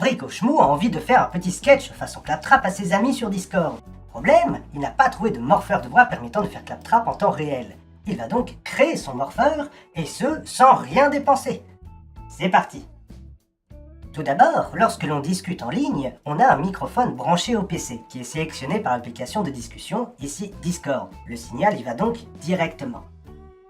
Bricochemou a envie de faire un petit sketch façon claptrap à ses amis sur Discord. Problème, il n'a pas trouvé de morpheur de voix permettant de faire claptrap en temps réel. Il va donc créer son morpheur, et ce, sans rien dépenser. C'est parti! Tout d'abord, lorsque l'on discute en ligne, on a un microphone branché au PC, qui est sélectionné par l'application de discussion, ici Discord. Le signal y va donc directement.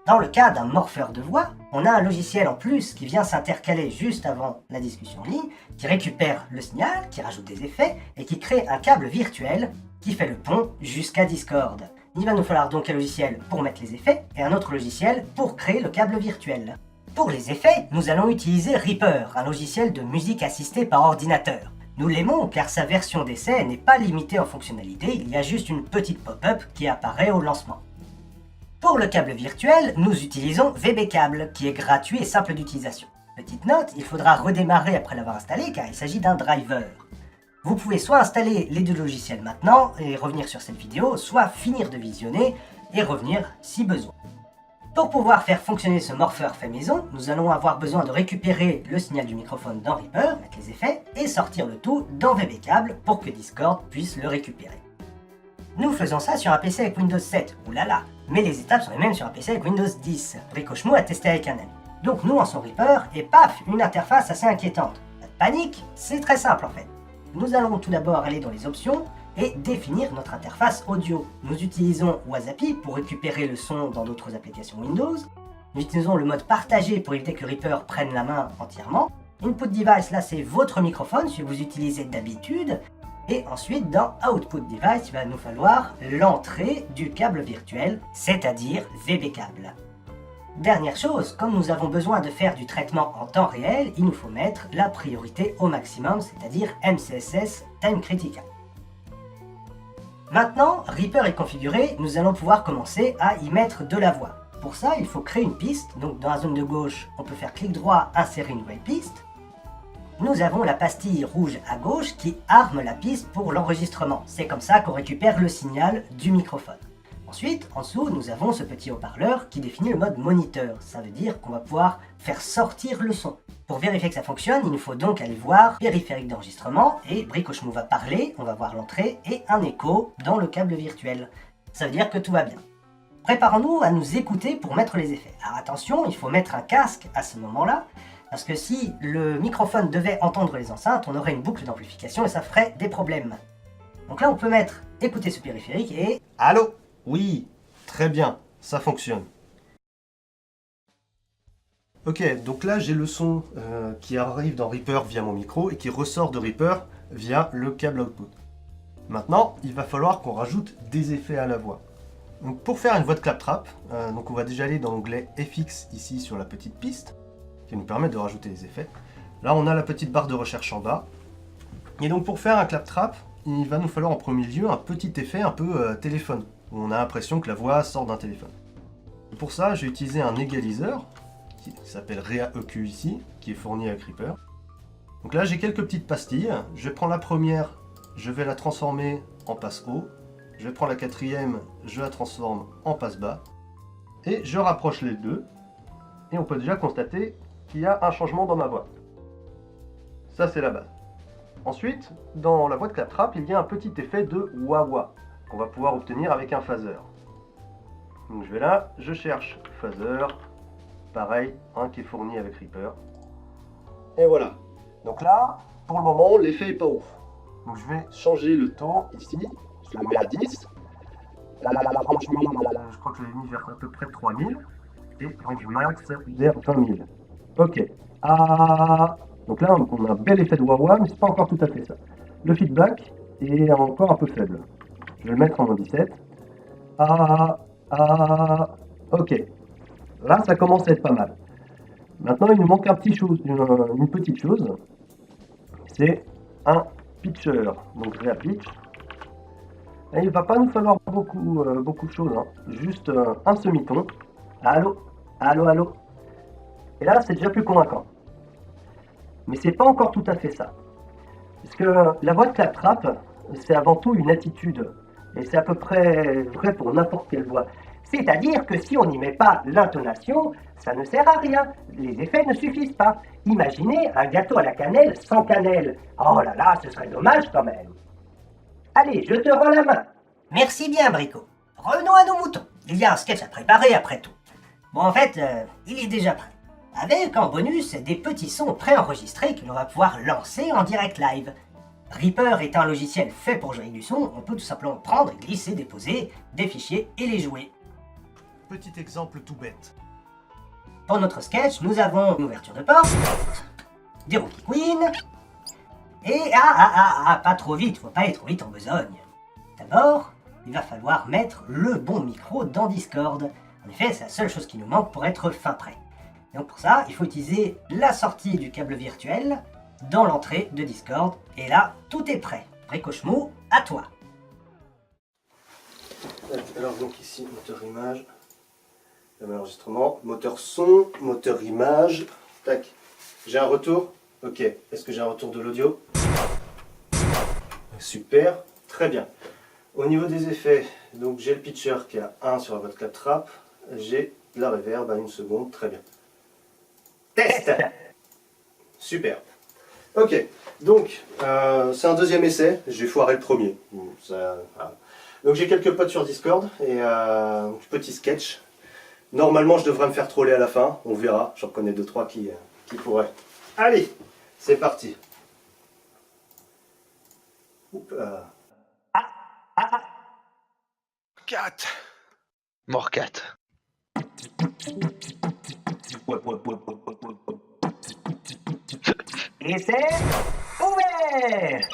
Dans le cas d'un morpheur de voix, on a un logiciel en plus qui vient s'intercaler juste avant la discussion en ligne, qui récupère le signal, qui rajoute des effets, et qui crée un câble virtuel qui fait le pont jusqu'à Discord. Il va nous falloir donc un logiciel pour mettre les effets, et un autre logiciel pour créer le câble virtuel. Pour les effets, nous allons utiliser Reaper, un logiciel de musique assistée par ordinateur. Nous l'aimons car sa version d'essai n'est pas limitée en fonctionnalité, il y a juste une petite pop-up qui apparaît au lancement. Pour le câble virtuel, nous utilisons VBCable, qui est gratuit et simple d'utilisation. Petite note, il faudra redémarrer après l'avoir installé car il s'agit d'un driver. Vous pouvez soit installer les deux logiciels maintenant et revenir sur cette vidéo, soit finir de visionner et revenir si besoin. Pour pouvoir faire fonctionner ce morpheur fait maison, nous allons avoir besoin de récupérer le signal du microphone dans Reaper, avec les effets, et sortir le tout dans VBCable pour que Discord puisse le récupérer. Nous faisons ça sur un PC avec Windows 7, oulala, mais les étapes sont les mêmes sur un PC avec Windows 10. Bricochemou a testé avec un ami. Donc nous lançons Reaper, et paf, une interface assez inquiétante. Pas de panique, c'est très simple en fait. Nous allons tout d'abord aller dans les options, et définir notre interface audio. Nous utilisons Wasapi pour récupérer le son dans d'autres applications Windows. Nous utilisons le mode partagé pour éviter que Reaper prenne la main entièrement. Input device, là c'est votre microphone, si vous utilisez d'habitude. Et ensuite dans Output device, il va nous falloir l'entrée du câble virtuel, c'est-à-dire VBCable. Dernière chose, comme nous avons besoin de faire du traitement en temps réel, il nous faut mettre la priorité au maximum, c'est-à-dire MCSS Time Critical. Maintenant, Reaper est configuré, nous allons pouvoir commencer à y mettre de la voix. Pour ça, il faut créer une piste, donc dans la zone de gauche, on peut faire clic droit, insérer une nouvelle piste. Nous avons la pastille rouge à gauche qui arme la piste pour l'enregistrement. C'est comme ça qu'on récupère le signal du microphone. Ensuite, en dessous, nous avons ce petit haut-parleur qui définit le mode moniteur. Ça veut dire qu'on va pouvoir faire sortir le son. Pour vérifier que ça fonctionne, il nous faut donc aller voir périphérique d'enregistrement et Bricochemou va parler, on va voir l'entrée et un écho dans le câble virtuel. Ça veut dire que tout va bien. Préparons-nous à nous écouter pour mettre les effets. Alors attention, il faut mettre un casque à ce moment-là, parce que si le microphone devait entendre les enceintes, on aurait une boucle d'amplification et ça ferait des problèmes. Donc là, on peut mettre écouter ce périphérique et... Allô? Oui, très bien, ça fonctionne. Ok, donc là j'ai le son qui arrive dans Reaper via mon micro et qui ressort de Reaper via le câble output. Maintenant, il va falloir qu'on rajoute des effets à la voix. Donc pour faire une voix de claptrap, donc on va déjà aller dans l'onglet FX ici sur la petite piste, qui nous permet de rajouter des effets. Là on a la petite barre de recherche en bas. Et donc pour faire un claptrap, il va nous falloir en premier lieu un petit effet un peu téléphone, où on a l'impression que la voix sort d'un téléphone. Et pour ça, j'ai utilisé un égaliseur, qui s'appelle ReaEQ ici, qui est fourni avec Reaper. Donc là, j'ai quelques petites pastilles. Je vais prendre la première, je vais la transformer en passe haut. Je vais prendre la quatrième, je la transforme en passe bas. Et je rapproche les deux. Et on peut déjà constater qu'il y a un changement dans ma voix. Ça, c'est la base. Ensuite, dans la voix de claptrap, il y a un petit effet de wah-wah qu'on va pouvoir obtenir avec un phaser. Donc je vais là, je cherche phaser, pareil, un qui est fourni avec Reaper. Et voilà. Donc là, pour le moment, l'effet est pas ouf. Donc je vais changer le taux ici, je le mets à 10. Là, je crois que je l'ai mis vers à peu près 3000. Et range max vers 20 000. Ok. Ah. Donc là, on a un bel effet de wah-wah, mais c'est pas encore tout à fait ça. Le feedback est encore un peu faible. Je vais le mettre en moins 17. Ok. Là, ça commence à être pas mal. Maintenant, il nous manque une petite chose. C'est un pitcher. Donc, je vais à pitch. Et il ne va pas nous falloir beaucoup de choses. Hein. Juste un semi-ton. Allô. Et là, c'est déjà plus convaincant. Mais c'est pas encore tout à fait ça. Parce que la voix de claptrap, c'est avant tout une attitude. Et c'est à peu près vrai pour n'importe quelle voix. C'est-à-dire que si on n'y met pas l'intonation, Ça ne sert à rien. Les effets ne suffisent pas. Imaginez un gâteau à la cannelle sans cannelle. Oh là là, ce serait dommage quand même. Allez, je te rends la main. Merci bien, Brico. Revenons à nos moutons. Il y a un sketch à préparer après tout. Bon, en fait, il est déjà prêt. Avec en bonus des petits sons préenregistrés que l'on va pouvoir lancer en direct live. Reaper est un logiciel fait pour jouer du son, on peut tout simplement prendre, glisser, déposer des fichiers et les jouer. Petit exemple tout bête. Pour notre sketch, nous avons une ouverture de porte, des Rookie Queens, et pas trop vite, faut pas aller trop vite en besogne. D'abord, il va falloir mettre le bon micro dans Discord. En effet, c'est la seule chose qui nous manque pour être fin prêt. Donc pour ça, il faut utiliser la sortie du câble virtuel dans l'entrée de Discord. Et là, tout est prêt. Bricochemot, à toi. Alors donc ici, moteur image, l'enregistrement, moteur son, moteur image. Tac. J'ai un retour. Ok. Est-ce que j'ai un retour de l'audio? Super. Très bien. Au niveau des effets, donc j'ai le pitcher qui est à 1 sur la boîte claptrap. J'ai la reverb à 1 seconde. Très bien. Test. Super. Ok, donc c'est un deuxième essai, j'ai foiré le premier. Voilà. Donc j'ai quelques potes sur Discord et petit sketch. Normalement je devrais me faire troller à la fin, on verra, j'en connais 2-3 qui pourraient. Allez, c'est parti. Oups, 4. Morcat. Et c'est ouvert.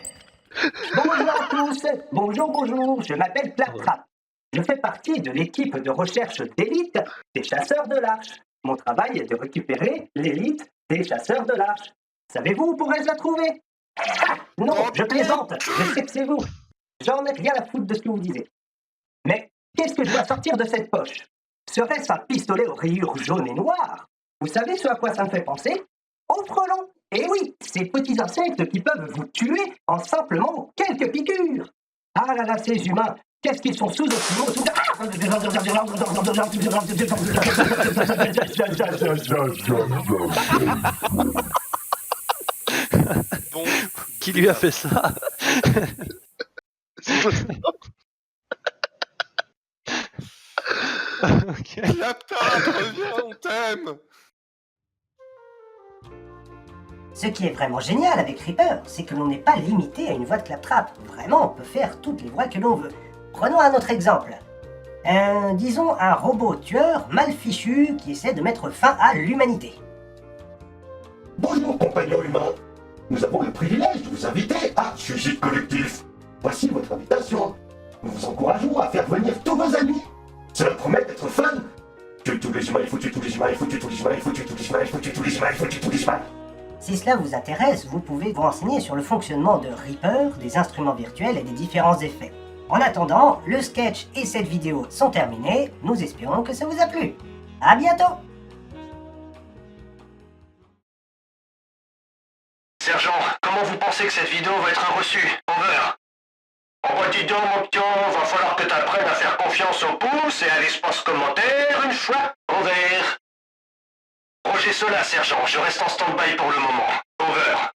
Bonjour à tous, bonjour, je m'appelle Claptrap. Je fais partie de l'équipe de recherche d'élite des chasseurs de l'arche. Mon travail est de récupérer l'élite des chasseurs de l'arche. Savez-vous où pourrais-je la trouver? Ah, non, je plaisante, je sais que c'est vous. J'en ai rien à foutre de ce que vous disiez. Mais qu'est-ce que je dois sortir de cette poche? Serait-ce un pistolet aux rayures jaunes et noires? Vous savez ce à quoi ça me fait penser? Au frelon. Et oui, ces petits insectes qui peuvent vous tuer en simplement quelques piqûres. Ah là là, ces humains, qu'est-ce qu'ils sont sous-estimés sous... Bon, Qui lui a fait ça? Ok. Claptrap, reviens, on t'aime. Ce qui est vraiment génial avec Reaper, c'est que l'on n'est pas limité à une voix de Claptrap. Vraiment, on peut faire toutes les voix que l'on veut. Prenons un autre exemple. Disons un robot tueur mal fichu qui essaie de mettre fin à l'humanité. Bonjour compagnons humains, nous avons le privilège de vous inviter à Suicide Collectif. Voici votre invitation. Nous vous encourageons à faire venir tous vos amis. Cela promet d'être fun. Tuer tous les humains, il faut tuer tous les humains, il faut tuer tous les humains, il faut tuer tous les humains, il faut tuer tous les humains, il faut tuer tous les humains. Si cela vous intéresse, vous pouvez vous renseigner sur le fonctionnement de Reaper, des instruments virtuels et des différents effets. En attendant, le sketch et cette vidéo sont terminés, nous espérons que ça vous a plu. À bientôt! Sergent, comment vous pensez que cette vidéo va être reçue? Over. Oh bah dis donc mon pion, va falloir que t'apprennes à faire confiance au pouce et à l'espace commentaire une fois. Over. Roger Sola, sergent, je reste en stand-by pour le moment. Over.